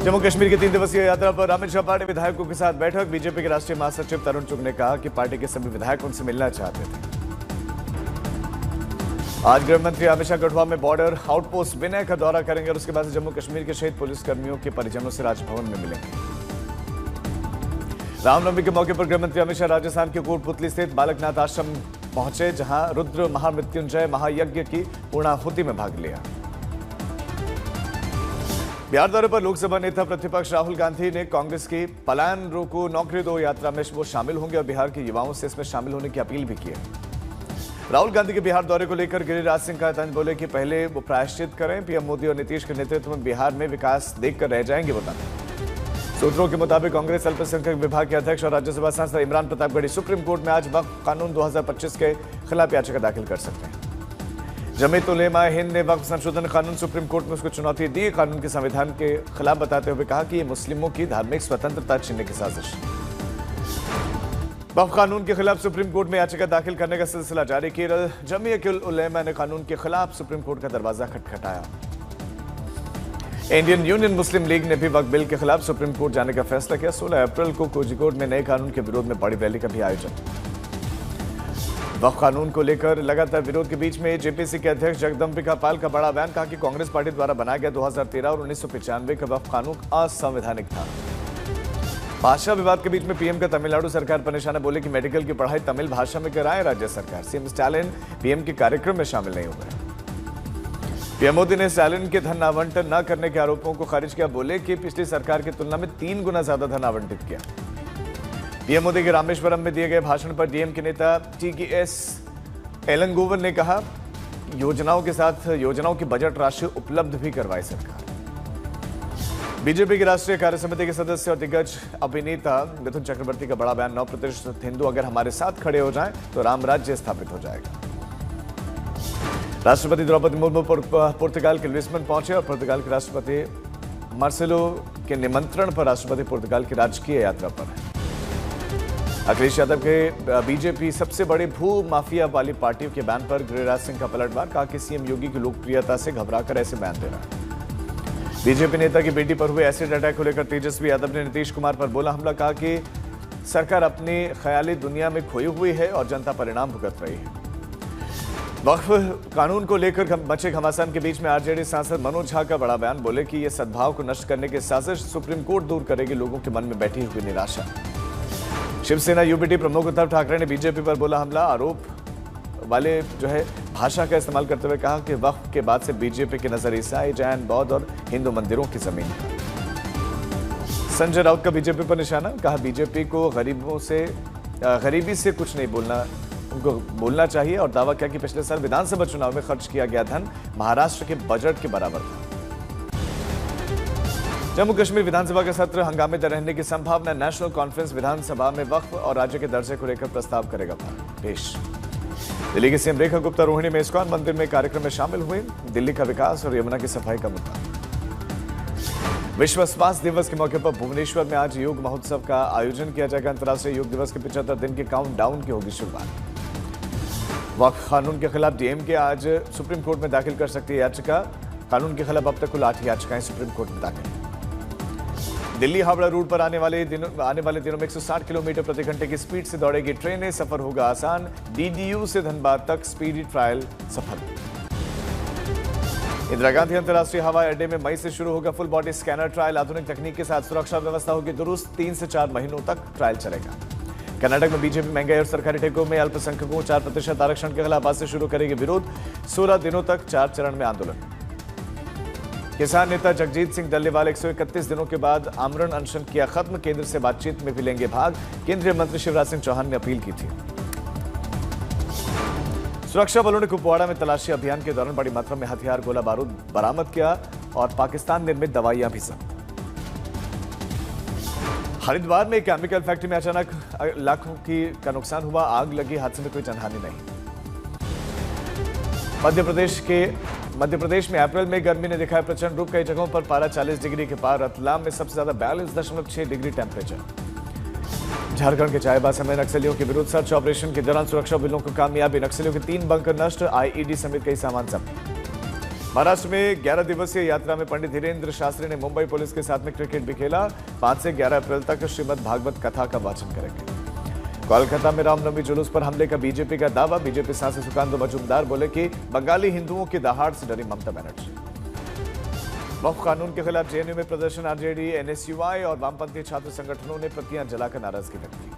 जम्मू कश्मीर की 3 दिवसीय यात्रा पर अमित शाह पार्टी विधायकों के साथ बैठक। बीजेपी के राष्ट्रीय महासचिव तरुण चुग ने कहा कि पार्टी के सभी विधायक उनसे मिलना चाहते थे। आज गृह मंत्री अमित शाह गढ़वा में बॉर्डर आउटपोस्ट विनय का दौरा करेंगे और उसके बाद जम्मू कश्मीर के शहीद पुलिसकर्मियों के परिजनों से राजभवन में मिलेंगे। रामनवमी के मौके पर गृह मंत्री अमित शाह राजस्थान के कोटपुतली स्थित बालकनाथ आश्रम पहुंचे, जहां रुद्र महामृत्युंजय महायज्ञ की पूर्णाहुति में भाग लिया। बिहार दौरे पर लोकसभा नेता प्रतिपक्ष राहुल गांधी ने कांग्रेस की पलायन रोको नौकरी दो यात्रा में वो शामिल होंगे और बिहार के युवाओं से इसमें शामिल होने की अपील भी की है। राहुल गांधी के बिहार दौरे को लेकर गिरिराज सिंह का तंज बोले कि पहले वो प्रायश्चित करें, पीएम मोदी और नीतीश के नेतृत्व में बिहार में विकास देखकर रह जाएंगे बताते। सूत्रों के मुताबिक कांग्रेस अल्पसंख्यक विभाग के अध्यक्ष और राज्यसभा सांसद इमरान प्रतापगढ़ी सुप्रीम कोर्ट में आज वक्फ कानून 2025 के खिलाफ याचिका दाखिल कर सकते हैं। जमीयत उलेमा हिंद ने वक्फ संशोधन कानून सुप्रीम कोर्ट में उसको चुनौती दी। कानून के संविधान के खिलाफ बताते हुए कहा कि ये मुस्लिमों की धार्मिक स्वतंत्रता छीनने की साजिश। वक्फ कानून के खिलाफ सुप्रीम कोर्ट में याचिका दाखिल करने का सिलसिला जारी। केरल जमीयत उलेमा ने कानून के खिलाफ सुप्रीम कोर्ट का दरवाजा खटखटाया। इंडियन यूनियन मुस्लिम लीग ने भी वक्फ बिल के खिलाफ सुप्रीम कोर्ट जाने का फैसला किया। 16 अप्रैल को कोझिकोड में नए कानून के विरोध में बड़ी रैली का भी आयोजन। वक्फ कानून को लेकर लगातार विरोध के बीच में जेपीसी के अध्यक्ष जगदम्बिका पाल का बड़ा बयान। कहा कि कांग्रेस पार्टी द्वारा बनाया गया 2013 और 1995 का वक्फ कानून असंवैधानिक था। भाषा विवाद के बीच में पीएम का तमिलनाडु सरकार पर निशाना। बोले कि मेडिकल की पढ़ाई तमिल भाषा में कराए राज्य सरकार। सीएम स्टालिन पीएम के कार्यक्रम में शामिल नहीं हुए। पीएम मोदी ने स्टालिन के धन आवंटन न करने के आरोपों को खारिज किया। बोले कि पिछली सरकार की तुलना में 3 गुना ज्यादा धन आवंटित किया। पीएम मोदी के रामेश्वरम में दिए गए भाषण पर डीएम के नेता टीकेएस एलंगोवन ने कहा, योजनाओं के साथ योजनाओं की बजट राशि उपलब्ध भी करवाई सरकार। बीजेपी की राष्ट्रीय कार्य समिति के सदस्य और दिग्गज अभिनेता मिथुन चक्रवर्ती का बड़ा बयान। 9% हिंदू अगर हमारे साथ खड़े हो जाएं तो राम राज्य स्थापित हो जाएगा। राष्ट्रपति द्रौपदी मुर्मू पुर्तगाल के लिस्बन पहुंचे और पुर्तगाल के राष्ट्रपति मार्सेलो के निमंत्रण पर राष्ट्रपति पुर्तगाल की राजकीय यात्रा पर है। अखिलेश यादव के बीजेपी सबसे बड़े भू माफिया वाली पार्टियों के बयान पर गिरिराज सिंह का पलटवार। कहा कि सीएम योगी की लोकप्रियता से घबराकर ऐसे बयान दे रहा है। बीजेपी नेता की बेटी पर हुए एसिड अटैक को लेकर तेजस्वी यादव ने नीतीश कुमार पर बोला हमला। कहा कि सरकार अपनी ख्याली दुनिया में खोई हुई है और जनता परिणाम भुगत रही है। वक्फ कानून को लेकर मचे घमासान के बीच में आरजेडी सांसद मनोज झा का बड़ा बयान। बोले कि यह सद्भाव को नष्ट करने की साजिश सुप्रीम कोर्ट दूर करेगी लोगों के मन में बैठी हुई निराशा। शिवसेना यूबीटी प्रमुख उद्धव ठाकरे ने बीजेपी पर बोला हमला। आरोप वाले भाषा का इस्तेमाल करते हुए कहा कि वक्फ के बाद से बीजेपी की नजर ईसाई, जैन, बौद्ध और हिंदू मंदिरों की जमीन है। संजय राउत का बीजेपी पर निशाना। कहा बीजेपी को गरीबी से कुछ नहीं बोलना, उनको बोलना चाहिए और दावा किया कि पिछले साल विधानसभा चुनाव में खर्च किया गया धन महाराष्ट्र के बजट के बराबर था। जम्मू कश्मीर विधानसभा का सत्र हंगामेदार रहने की संभावना। नेशनल कॉन्फ्रेंस विधानसभा में वक्फ और राज्य के दर्जे को लेकर प्रस्ताव करेगा पेश। दिल्ली के सीएम रेखा गुप्ता रोहिणी में इस्कॉन मंदिर में कार्यक्रम में शामिल हुए। दिल्ली का विकास और यमुना की सफाई का मुद्दा। विश्व स्वास्थ्य दिवस के मौके पर भुवनेश्वर में आज योग महोत्सव का आयोजन किया जाएगा। अंतर्राष्ट्रीय योग दिवस के 75 दिन के काउंटडाउन की होगी शुरुआत। वक्फ कानून के खिलाफ डीएमके आज सुप्रीम कोर्ट में दाखिल कर सकती है याचिका। कानून के खिलाफ अब तक कुल 8 याचिकाएं सुप्रीम कोर्ट में दाखिल। दिल्ली हावड़ा रूट पर आने वाले दिनों में 160 किलोमीटर प्रति घंटे की स्पीड से दौड़ेगी ट्रेनें। सफर होगा आसान। डीडीयू से धनबाद तक स्पीडी ट्रायल सफल। इंदिरा गांधी अंतर्राष्ट्रीय हवाई अड्डे में मई से शुरू होगा फुल बॉडी स्कैनर ट्रायल। आधुनिक तकनीक के साथ सुरक्षा व्यवस्था होगी दुरुस्त। 3 से 4 महीनों तक ट्रायल चलेगा। कर्नाटक में बीजेपी महंगाई और सरकारी ठेकों में अल्पसंख्यकों 4% आरक्षण के खिलाफ आज से शुरू करेगी विरोध। 16 दिनों तक 4 चरण में आंदोलन। किसान नेता जगजीत सिंह डल्लेवाल 131 दिनों के बाद आमरण अनशन किया खत्म। केंद्र से बातचीत में भी लेंगे भाग। केंद्रीय मंत्री शिवराज सिंह चौहान ने अपील की थी। सुरक्षा बलों ने कुपवाड़ा में तलाशी अभियान के दौरान बड़ी मात्रा में हथियार गोला बारूद बरामद किया और पाकिस्तान निर्मित दवाइयां भी जब्त। हरिद्वार में एक केमिकल फैक्ट्री में अचानक लाखों का नुकसान हुआ। आग लगी, हादसे में कोई जनहानि नहीं। मध्य प्रदेश में अप्रैल में गर्मी ने दिखाया प्रचंड रूप। कई जगहों पर पारा 40 डिग्री के पार। रतलाम में सबसे ज्यादा 42.6 डिग्री टेम्परेचर। झारखंड के चाईबासा में नक्सलियों के विरुद्ध सर्च ऑपरेशन के दौरान सुरक्षा बलों को कामयाबी। नक्सलियों के 3 बंकर नष्ट। आईईडी समेत कई सामान जब्त। महाराष्ट्र में 11 दिवसीय यात्रा में पंडित धीरेन्द्र शास्त्री ने मुंबई पुलिस के साथ में क्रिकेट भी खेला। 5 से 11 अप्रैल तक श्रीमद् भागवत कथा का वाचन करेंगे। कोलकाता में रामनवमी जुलूस पर हमले का बीजेपी का दावा। बीजेपी सांसद सुकांत मजूमदार बोले कि बंगाली हिंदुओं की दहाड़ से डरी ममता बनर्जी। वक्फ कानून के खिलाफ जेएनयू में प्रदर्शन। आरजेडी, एनएसयूआई और वामपंथी छात्र संगठनों ने प्रतियां जलाकर नाराजगी व्यक्त की।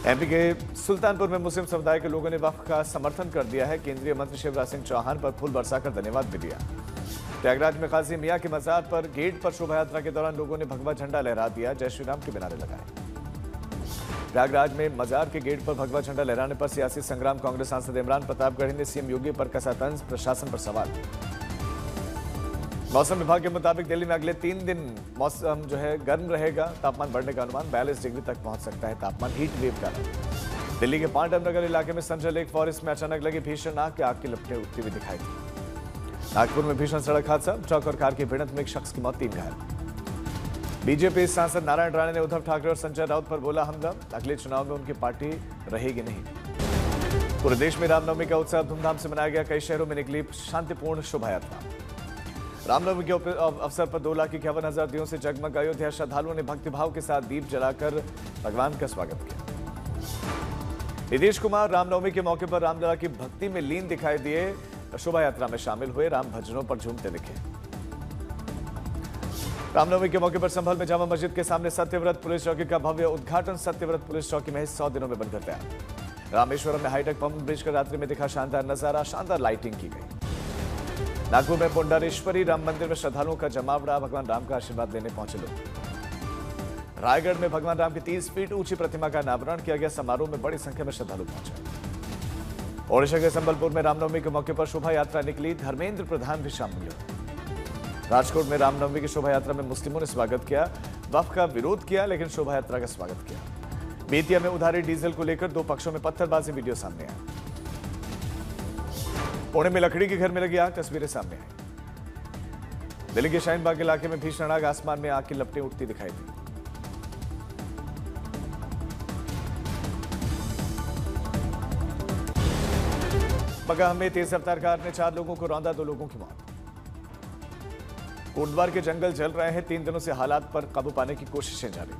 एमपी के सुल्तानपुर में मुस्लिम समुदाय के लोगों ने वक्फ का समर्थन कर दिया है। केंद्रीय मंत्री शिवराज सिंह चौहान पर फूल बरसाकर धन्यवाद भी दिया। प्रयागराज में काजी मियां के मजार पर गेट पर शोभा यात्रा के दौरान लोगों ने भगवा झंडा लहरा दिया। जय श्री राम के नारे लगाए। प्रयागराज में मजार के गेट पर भगवा झंडा लहराने पर सियासी संग्राम कांग्रेस सांसद इमरान प्रतापगढ़ी ने सीएम योगी पर कसा तंज। प्रशासन पर सवाल। मौसम विभाग के मुताबिक दिल्ली में अगले 3 दिन मौसम गर्म रहेगा। तापमान बढ़ने का अनुमान। 42 डिग्री तक पहुंच सकता है तापमान। हीट वेव का दिल्ली के पांडव नगर इलाके में संजय लेक फॉरेस्ट में अचानक लगी भीषण आग। आग की लपटें उठती हुई दिखाई दी। नागपुर में भीषण सड़क हादसा। ट्रक और कार की भिड़ंत में एक शख्स की मौत, 3 घायल। बीजेपी सांसद नारायण राणे ने उद्धव ठाकरे और संजय राउत पर बोला हमला। अगले चुनाव में उनकी पार्टी रहेगी नहीं। पूरे देश में रामनवमी का उत्सव धूमधाम से मनाया गया। कई शहरों में निकली शांतिपूर्ण शोभा यात्रा। रामनवमी के अवसर पर 2,51,000 दियों से जगमग अयोध्या। श्रद्धालुओं ने भक्तिभाव के साथ दीप जलाकर भगवान का स्वागत किया। नीतीश कुमार रामनवमी के मौके पर रामलला की भक्ति में लीन दिखाई दिए। शोभा यात्रा में शामिल हुए। राम भजनों पर झूमते दिखे। रामनवमी के मौके पर संभल में जामा मस्जिद के सामने सत्यव्रत पुलिस चौकी का भव्य उद्घाटन। सत्यव्रत पुलिस चौकी में 100 दिनों में बनकर तैयार। रामेश्वरम में हाईटेक पंप ब्रिज का रात्रि में दिखा शानदार नजारा। शानदार लाइटिंग की गई। नागपुर में पुंडरेश्वरी राम मंदिर में श्रद्धालुओं का जमावड़ा। भगवान राम का आशीर्वाद लेने पहुंचे लोग। रायगढ़ में भगवान राम की 30 फीट ऊंची प्रतिमा का अनावरण किया गया। समारोह में बड़ी संख्या में श्रद्धालु पहुंचे। ओडिशा के संबलपुर में रामनवमी के मौके पर शोभा यात्रा निकली। धर्मेंद्र प्रधान भी शामिल हुए। राजकोट में रामनवमी की शोभा यात्रा में मुस्लिमों ने स्वागत किया। वक्फ का विरोध किया लेकिन शोभा यात्रा का स्वागत किया। बेतिया में उधारी डीजल को लेकर 2 पक्षों में पत्थरबाजी वीडियो सामने आया। पुणे में लकड़ी के घर में लगी आग, तस्वीरें सामने आई। दिल्ली के शाहीन बाग इलाके में भीषण आग। आसमान में आग की लपटें उठती दिखाई दी। बगहा में तेज रफ्तार कार ने 4 लोगों को रौंदा, 2 लोगों की मौत। कोटद्वार के जंगल जल रहे हैं। 3 दिनों से हालात पर काबू पाने की कोशिशें जारी।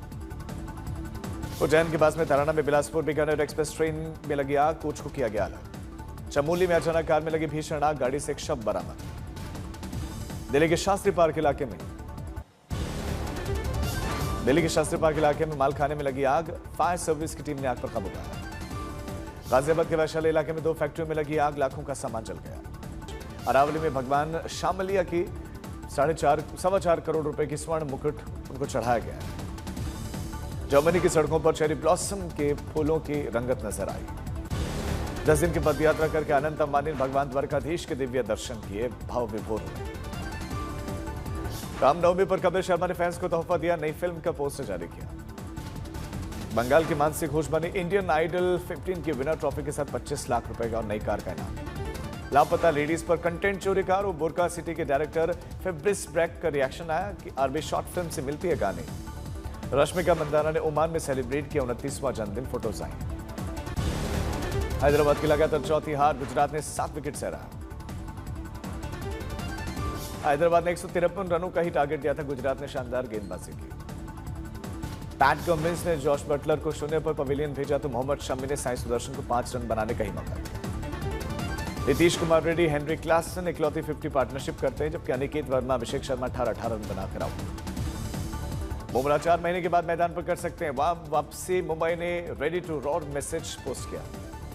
उज्जैन के पास में तराना में बिलासपुर बीकानेर एक्सप्रेस ट्रेन में लगी आग। कोच को किया गया अलग। चमोली में अचानक कार में लगी भीषण आग। गाड़ी से एक शव बरामद। दिल्ली के शास्त्री पार्क इलाके में मालखाने में लगी आग। फायर सर्विस की टीम ने आग पर काबू पाया। गाजियाबाद के वैशाली इलाके में 2 फैक्ट्रियों में लगी आग। लाखों का सामान जल गया। अरावली में भगवान शामलिया की 4.25 करोड़ रुपए की स्वर्ण मुकुट उनको चढ़ाया गया है। जर्मनी की सड़कों पर चेरी ब्लॉसम के फूलों की रंगत नजर आई। 10 दिन की पदयात्रा करके अनंत अंबानी भगवान द्वारकाधीश के दिव्य दर्शन किए। भाव विभोर हुए। रामनवमी पर कपिल शर्मा ने फैंस को तोहफा दिया। नई फिल्म का पोस्टर जारी किया। बंगाल की मानसी घोष बनी। इंडियन आइडल 15 की विनर ट्रॉफी के साथ 25 लाख रुपए का और नई कार का इनाम। लापता लेडीज पर कंटेंट चोरी कार और बोरका सिटी के डायरेक्टर फेब्रिस ब्रैक का रिएक्शन आया कि आरबी शॉर्ट फिल्म से मिलती है गाने। रश्मिका मंदाना ने ओमान में सेलिब्रेट किया 29वां जन्मदिन। फोटोज आई। हैदराबाद की लगातार चौथी हार। गुजरात ने 7 विकेट से हराया। हैदराबाद ने 153 रनों का ही टारगेट दिया था। गुजरात ने शानदार गेंदबाजी की। पैट कमिंस ने जॉश बटलर को 0 पर पवेलियन भेजा तो मोहम्मद शमी ने साई सुदर्शन को 5 रन बनाने का ही मौका दिया। नीतीश कुमार रेड्डी हेनरी क्लासन इकलौती 50 पार्टनरशिप करते हैं, जबकि अनिकेत वर्मा अभिषेक शर्मा 18 रन बनाकर आउट। बुमराह 4 महीने के बाद मैदान पर कर सकते हैं वापसी। मुंबई ने ready to roar message post किया।